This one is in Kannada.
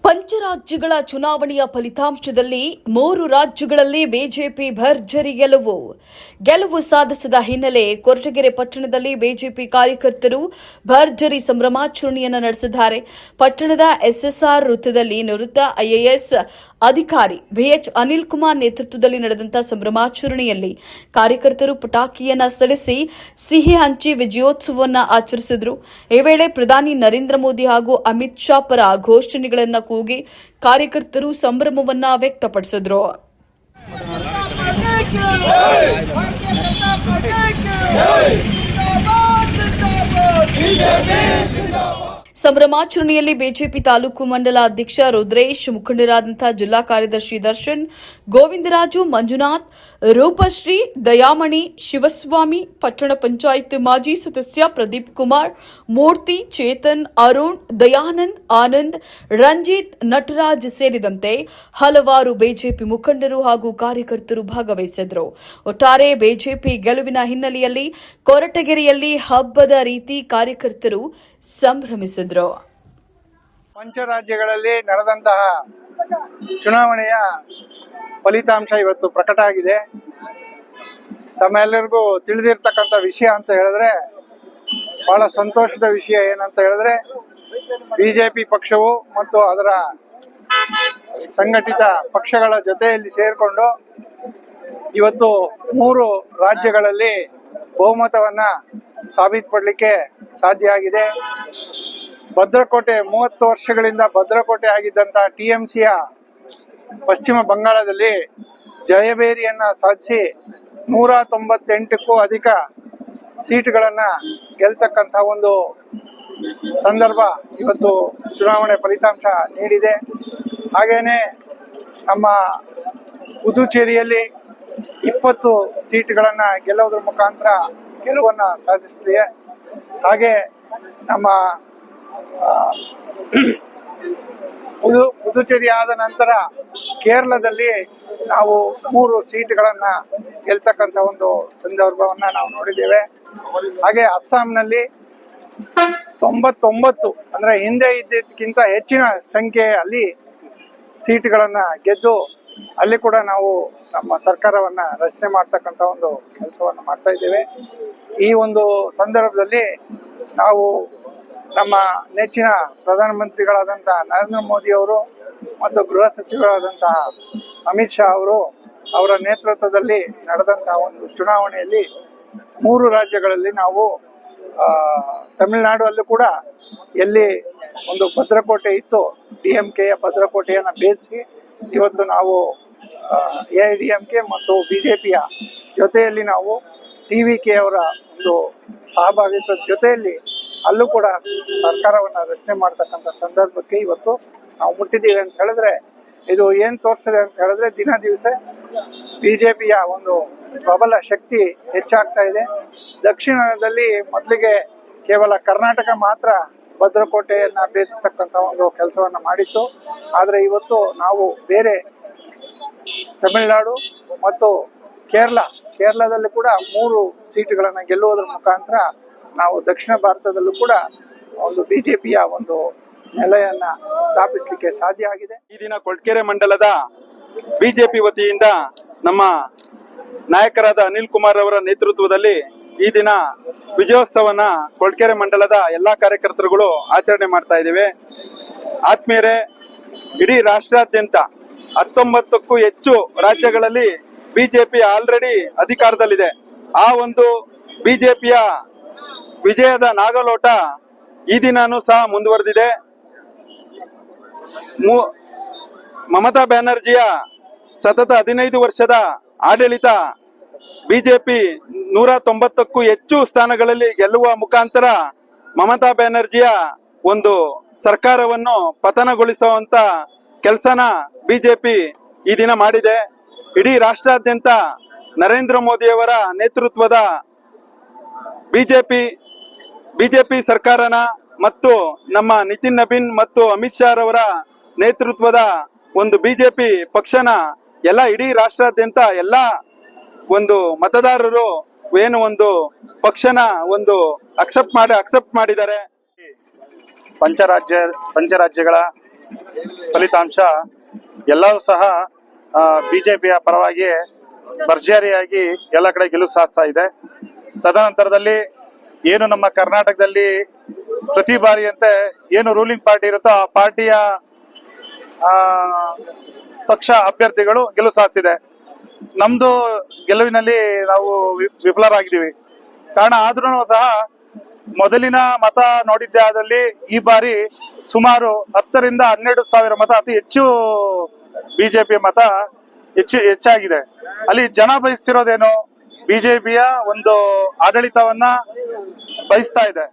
ಪಂಚರಾಜ್ಯಗಳ ಚುನಾವಣೆಯ ಫಲಿತಾಂಶದಲ್ಲಿ 3 ರಾಜ್ಯಗಳಲ್ಲಿ ಬಿಜೆಪಿ ಭರ್ಜರಿ ಗೆಲುವು ಸಾಧಿಸಿದ ಹಿನ್ನೆಲೆ ಕೊರಟಗೆರೆ ಪಟ್ಟಣದಲ್ಲಿ ಬಿಜೆಪಿ ಕಾರ್ಯಕರ್ತರು ಭರ್ಜರಿ ಸಂಭ್ರಮಾಚರಣೆಯನ್ನು ನಡೆಸಿದ್ದಾರೆ. ಪಟ್ಟಣದ ಎಸ್ಎಸ್ಆರ್ ವೃತ್ತದಲ್ಲಿ ನಿವೃತ್ತ ಐಎಎಸ್ ಅಧಿಕಾರಿ ಬಿಎಚ್ ಅನಿಲ್ ಕುಮಾರ್ ನೇತೃತ್ವದಲ್ಲಿ ನಡೆದಂತಹ ಸಂಭ್ರಮಾಚರಣೆಯಲ್ಲಿ ಕಾರ್ಯಕರ್ತರು ಪಟಾಕಿಯನ್ನ ಸಿಡಿಸಿ ಸಿಹಿ ಹಂಚಿ ವಿಜಯೋತ್ಸವವನ್ನು ಆಚರಿಸಿದರು. ಈ ವೇಳೆ ಪ್ರಧಾನಿ ನರೇಂದ್ರ ಮೋದಿ ಹಾಗೂ ಅಮಿತ್ ಶಾ ಪರ ಘೋಷಣೆಗಳನ್ನು ಕೂಗಿ ಕಾರ್ಯಕರ್ತರು ಸಂಭ್ರಮವನ್ನ ವ್ಯಕ್ತಪಡಿಸಿದರು. ಸಂಭ್ರಮಾಚರಣೆಯಲ್ಲಿ ಬಿಜೆಪಿ ತಾಲೂಕು ಮಂಡಲ ಅಧ್ಯಕ್ಷ ರುದ್ರೇಶ್, ಮುಖಂಡರಾದಂತಹ ಜಿಲ್ಲಾ ಕಾರ್ಯದರ್ಶಿ ದರ್ಶನ್, ಗೋವಿಂದರಾಜು, ಮಂಜುನಾಥ್, ರೂಪಶ್ರೀ, ದಯಾಮಣಿ, ಶಿವಸ್ವಾಮಿ, ಪಟ್ಟಣ ಪಂಚಾಯತ್ ಮಾಜಿ ಸದಸ್ಯ ಪ್ರದೀಪ್ ಕುಮಾರ್, ಮೂರ್ತಿ, ಚೇತನ್, ಅರುಣ್, ದಯಾನಂದ್, ಆನಂದ್, ರಂಜಿತ್, ನಟರಾಜ್ ಸೇರಿದಂತೆ ಹಲವಾರು ಬಿಜೆಪಿ ಮುಖಂಡರು ಹಾಗೂ ಕಾರ್ಯಕರ್ತರು ಭಾಗವಹಿಸಿದರು. ಒಟ್ಟಾರೆ ಬಿಜೆಪಿ ಗೆಲುವಿನ ಹಿನ್ನೆಲೆಯಲ್ಲಿ ಕೊರಟಗೆರೆಯಲ್ಲಿ ಹಬ್ಬದ ರೀತಿ ಕಾರ್ಯಕರ್ತರು ಸಂಭ್ರಮಿಸಿದ್ರು. ಪಂಚರಾಜ್ಯಗಳಲ್ಲಿ ನಡೆದಂತಹ ಚುನಾವಣೆಯ ಫಲಿತಾಂಶ ಇವತ್ತು ಪ್ರಕಟ ಆಗಿದೆ. ತಮ್ಮೆಲ್ಲರಿಗೂ ತಿಳಿದಿರ್ತಕ್ಕಂಥ ವಿಷಯ ಅಂತ ಹೇಳಿದ್ರೆ, ಬಹಳ ಸಂತೋಷದ ವಿಷಯ ಏನಂತ ಹೇಳಿದ್ರೆ, ಬಿಜೆಪಿ ಪಕ್ಷವು ಮತ್ತು ಅದರ ಸಂಘಟಿತ ಪಕ್ಷಗಳ ಜೊತೆಯಲ್ಲಿ ಸೇರಿಕೊಂಡು ಇವತ್ತು 3 ರಾಜ್ಯಗಳಲ್ಲಿ ಬಹುಮತವನ್ನ ಸಾಬೀತುಪಡಲಿಕ್ಕೆ ಸಾಧ್ಯ ಆಗಿದೆ. ಭದ್ರಕೋಟೆ 30 ವರ್ಷಗಳಿಂದ ಭದ್ರಕೋಟೆ ಆಗಿದ್ದಂತಹ ಟಿಎಂಸಿಯ ಪಶ್ಚಿಮ ಬಂಗಾಳದಲ್ಲಿ ಜಯಭೇರಿಯನ್ನ ಸಾಧಿಸಿ 198ಕ್ಕೂ ಅಧಿಕ ಸೀಟ್ಗಳನ್ನ ಗೆಲ್ತಕ್ಕಂಥ ಒಂದು ಸಂದರ್ಭ ಇವತ್ತು ಚುನಾವಣೆ ಫಲಿತಾಂಶ ನೀಡಿದೆ. ಹಾಗೇನೆ ನಮ್ಮ ಪುದುಚೇರಿಯಲ್ಲಿ 20 ಸೀಟ್ಗಳನ್ನ ಗೆಲ್ಲೋದ್ರ ಮುಖಾಂತರ ಗೆಲುವನ್ನ ಸಾಧಿಸಿದೆ. ಹಾಗೆ ನಮ್ಮ ಪುದುಚೇರಿ ಆದ ನಂತರ ಕೇರಳದಲ್ಲಿ ನಾವು 3 ಸೀಟ್ಗಳನ್ನ ಗೆಲ್ತಕ್ಕಂಥ ಒಂದು ಸಂದರ್ಭವನ್ನ ನಾವು ನೋಡಿದ್ದೇವೆ. ಹಾಗೆ ಅಸ್ಸಾಂನಲ್ಲಿ 99 ಅಂದ್ರೆ ಹಿಂದೆ ಇದ್ದಕ್ಕಿಂತ ಹೆಚ್ಚಿನ ಸಂಖ್ಯೆಯಲ್ಲಿ ಸೀಟ್ಗಳನ್ನ ಗೆದ್ದು ಅಲ್ಲಿ ಕೂಡ ನಾವು ನಮ್ಮ ಸರ್ಕಾರವನ್ನ ರಚನೆ ಮಾಡ್ತಕ್ಕಂಥ ಒಂದು ಕೆಲಸವನ್ನು ಮಾಡ್ತಾ ಇದ್ದೇವೆ. ಈ ಒಂದು ಸಂದರ್ಭದಲ್ಲಿ ನಾವು ನಮ್ಮ ನೆಚ್ಚಿನ ಪ್ರಧಾನಮಂತ್ರಿಗಳಾದಂತಹ ನರೇಂದ್ರ ಮೋದಿ ಅವರು ಮತ್ತು ಗೃಹ ಸಚಿವರಾದಂತಹ ಅಮಿತ್ ಶಾ ಅವರ ನೇತೃತ್ವದಲ್ಲಿ ನಡೆದಂತಹ ಒಂದು ಚುನಾವಣೆಯಲ್ಲಿ 3 ರಾಜ್ಯಗಳಲ್ಲಿ ನಾವು ತಮಿಳುನಾಡು ಅಲ್ಲೂ ಕೂಡ ಎಲ್ಲಿ ಒಂದು ಭದ್ರಕೋಟೆ ಇತ್ತು, ಡಿಎಂಕೆಯ ಭದ್ರಕೋಟೆಯನ್ನು ಭೇದಿಸಿ ಇವತ್ತು ನಾವು ಎಐಡಿಎಂಕೆ ಮತ್ತು ಬಿಜೆಪಿಯ ಜೊತೆಯಲ್ಲಿ ನಾವು ಟಿವಿಕೆ ಅವರ ಒಂದು ಸಹಭಾಗಿತ್ವದ ಜೊತೆಯಲ್ಲಿ ಅಲ್ಲೂ ಕೂಡ ಸರ್ಕಾರವನ್ನು ರಚನೆ ಮಾಡ್ತಕ್ಕಂಥ ಸಂದರ್ಭಕ್ಕೆ ಇವತ್ತು ನಾವು ಮುಟ್ಟಿದ್ದೀವಿ ಅಂತ ಹೇಳಿದ್ರೆ, ಇದು ಏನು ತೋರಿಸಿದೆ ಅಂತ ಹೇಳಿದ್ರೆ, ದಿನ ದಿವಸ ಬಿಜೆಪಿಯ ಒಂದು ಪ್ರಬಲ ಶಕ್ತಿ ಹೆಚ್ಚಾಗ್ತಾ ಇದೆ. ದಕ್ಷಿಣದಲ್ಲಿ ಮೊದಲಿಗೆ ಕೇವಲ ಕರ್ನಾಟಕ ಮಾತ್ರ ಭದ್ರಕೋಟೆಯನ್ನ ಭೇದಿಸ್ತಕ್ಕಂಥ ಒಂದು ಕೆಲಸವನ್ನ ಮಾಡಿತ್ತು. ಆದರೆ ಇವತ್ತು ನಾವು ಬೇರೆ ತಮಿಳುನಾಡು ಮತ್ತು ಕೇರಳದಲ್ಲಿ ಕೂಡ 3 ಸೀಟುಗಳನ್ನು ಗೆಲ್ಲುವುದರ ಮುಖಾಂತರ ನಾವು ದಕ್ಷಿಣ ಭಾರತದಲ್ಲೂ ಕೂಡ ಒಂದು ಬಿಜೆಪಿಯ ಒಂದು ನೆಲೆಯನ್ನ ಸ್ಥಾಪಿಸಲಿಕ್ಕೆ ಸಾಧ್ಯ ಆಗಿದೆ. ಈ ದಿನ ಕೊರಟಗೆರೆ ಮಂಡಲದ ಬಿಜೆಪಿ ವತಿಯಿಂದ ನಮ್ಮ ನಾಯಕರಾದ ಅನಿಲ್ ಕುಮಾರ್ ಅವರ ನೇತೃತ್ವದಲ್ಲಿ ಈ ದಿನ ವಿಜಯೋತ್ಸವನ ಕೊರಟಗೆರೆ ಮಂಡಲದ ಎಲ್ಲಾ ಕಾರ್ಯಕರ್ತರುಗಳು ಆಚರಣೆ ಮಾಡ್ತಾ ಇದ್ದೇವೆ. ಆತ್ಮೀಯರೇ, ಇಡೀ ರಾಷ್ಟ್ರಾದ್ಯಂತ 19ಕ್ಕೂ ಹೆಚ್ಚು ರಾಜ್ಯಗಳಲ್ಲಿ ಬಿಜೆಪಿ ಆಲ್ರೆಡಿ ಅಧಿಕಾರದಲ್ಲಿದೆ. ಆ ಒಂದು ಬಿಜೆಪಿಯ ವಿಜಯದ ನಾಗಲೋಟ ಈ ದಿನಾನೂ ಸಹ ಮುಂದುವರೆದಿದೆ. ಮಮತಾ ಬ್ಯಾನರ್ಜಿಯ ಸತತ 15 ವರ್ಷದ ಆಡಳಿತ ಬಿಜೆಪಿ 190ಕ್ಕೂ ಹೆಚ್ಚು ಸ್ಥಾನಗಳಲ್ಲಿ ಗೆಲ್ಲುವ ಮುಖಾಂತರ ಮಮತಾ ಬ್ಯಾನರ್ಜಿಯ ಒಂದು ಸರ್ಕಾರವನ್ನು ಪತನಗೊಳಿಸುವಂತ ಕೆಲಸನ ಬಿಜೆಪಿ ಈ ದಿನ ಮಾಡಿದೆ. ಇಡೀ ರಾಷ್ಟ್ರಾದ್ಯಂತ ನರೇಂದ್ರ ಮೋದಿಯವರ ನೇತೃತ್ವದ ಬಿಜೆಪಿ ಸರ್ಕಾರನ ಮತ್ತು ನಮ್ಮ ನಿತಿನ್ ನಬೀನ್ ಮತ್ತು ಅಮಿತ್ ಶಾ ಅವರ ನೇತೃತ್ವದ ಒಂದು ಬಿಜೆಪಿ ಪಕ್ಷನ ಇಡೀ ರಾಷ್ಟ್ರಾದ್ಯಂತ ಎಲ್ಲ ಒಂದು ಮತದಾರರು ಏನು ಒಂದು ಪಕ್ಷನ ಒಂದು ಅಕ್ಸೆಪ್ಟ್ ಮಾಡಿದ್ದಾರೆ. ಪಂಚರಾಜ್ಯಗಳ ಫಲಿತಾಂಶ ಎಲ್ಲವೂ ಸಹ ಬಿಜೆಪಿಯ ಪರವಾಗಿ ಭರ್ಜರಿಯಾಗಿ ಎಲ್ಲ ಕಡೆ ಗೆಲುವು ಸಾಧಿಸ್ತಾ ಇದೆ. ತದನಂತರದಲ್ಲಿ ಏನು ನಮ್ಮ ಕರ್ನಾಟಕದಲ್ಲಿ ಪ್ರತಿ ಬಾರಿಯಂತೆ ಏನು ರೂಲಿಂಗ್ ಪಾರ್ಟಿ ಇರುತ್ತೋ ಆ ಪಾರ್ಟಿಯ ಪಕ್ಷ ಅಭ್ಯರ್ಥಿಗಳು ಗೆಲುವು ಸಾಧಿಸಿದೆ. ನಮ್ದು ಗೆಲುವಿನಲ್ಲಿ ನಾವು ವಿಫಲರಾಗಿದ್ದೀವಿ. ಕಾರಣ ಆದ್ರೂ ಸಹ ಮೊದಲಿನ ಮತ ನೋಡಿದ್ದೆ ಆದಲ್ಲಿ ಈ ಬಾರಿ ಸುಮಾರು 10 ರಿಂದ 12 ಸಾವಿರ ಮತ, ಅತಿ ಹೆಚ್ಚು ಬಿಜೆಪಿ ಮತ ಹೆಚ್ಚಾಗಿದೆ. ಅಲ್ಲಿ ಜನ ಬಯಸ್ತಿರೋದೇನು, ಬಿಜೆಪಿಯ ಒಂದು ಆಡಳಿತವನ್ನ ಬಯಸ್ತಾ ಇದೆ.